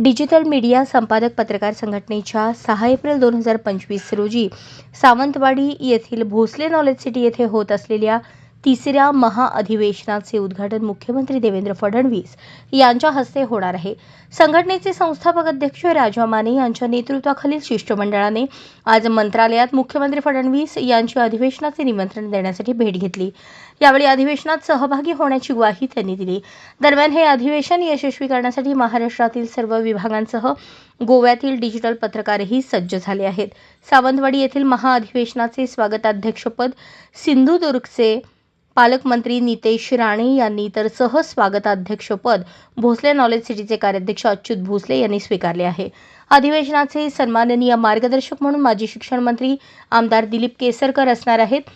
Digital media संपादक पत्रकार संघटनेच्या 6 एप्रिल 2025 रोजी सावंतवाडी येथील भोसले नॉलेज सिटी येथे होत असलेल्या तिसऱ्या महाअधिवेशनाचे उद्घाटन मुख्यमंत्री देवेंद्र फडणवीस यांच्या हस्ते होणार आहे। संघटनेचे संस्थापक अध्यक्ष राजा माने यांच्या नेतृत्वाखालील शिष्टमंडळाने आज मंत्रालयात मुख्यमंत्री फडणवीस यांची अधिवेशनाचे निमंत्रण देण्यासाठी भेट घेतली। यावेळी अधिवेशनात सहभागी होण्याची ग्वाही त्यांनी दिली। दरम्यान हे अधिवेशन यशस्वी करण्यासाठी महाराष्ट्रातील सर्व विभागांसह गोव्यातील डिजिटल पत्रकारही सज्ज झाले आहेत। सावंतवाडी येथील महाअधिवेशनाचे स्वागताध्यक्षपद सिंधुदुर्गचे पालकमंत्री नितेश राणे यांनी तर सहस्वागताध्यक्षपद भोसले नॉलेज सिटीचे कार्याध्यक्ष अच्युत भोसले यांनी स्वीकारले आहे। अधिवेशनाचे सन्माननीय मार्गदर्शक म्हणून माजी शिक्षण मंत्री आमदार दिलीप केसरकर असणार आहेत।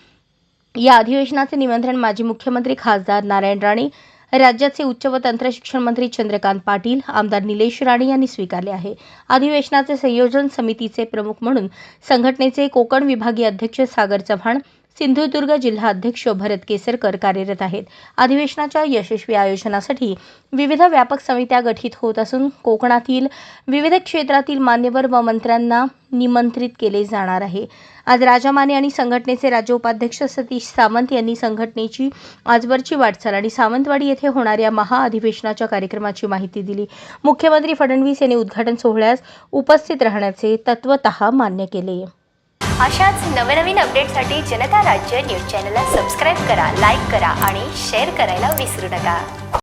या अधिवेशनाचे निमंत्रण माजी मुख्यमंत्री खासदार नारायण राणे, राज्याचे उच्च व तंत्र शिक्षण मंत्री चंद्रकांत पाटील, आमदार निलेश राणे यांनी स्वीकारले आहे। अधिवेशनाचे संयोजन समितीचे प्रमुख म्हणून संघटनेचे कोकण विभागीय अध्यक्ष सागर चव्हाण, सिंधुदुर्ग जिल्हा अध्यक्ष भरत केसरकर कार्यरत आहेत। अधिवेशनाच्या यशस्वी आयोजनासाठी विविध व्यापक समित्या गठीत होत असून कोकणातील विविध क्षेत्रातील मान्यवर व मंत्र्यांना निमंत्रित केले जाणार आहे। आज राजा माने आणि संघटनेचे राज्य उपाध्यक्ष सतीश सावंत यांनी संघटनेची आजवरची वाटचाल आणि सावंतवाडी येथे होणाऱ्या महाअधिवेशनाच्या कार्यक्रमाची माहिती दिली। मुख्यमंत्री फडणवीस यांनी उद्घाटन सोहळ्यास उपस्थित राहण्याचे तत्वतः मान्य केले। अशाच नवनवीन अपडेटसाठी जनता राज्य न्यूज चॅनलला सबस्क्राईब करा, लाईक करा आणि शेअर करायला विसरू नका।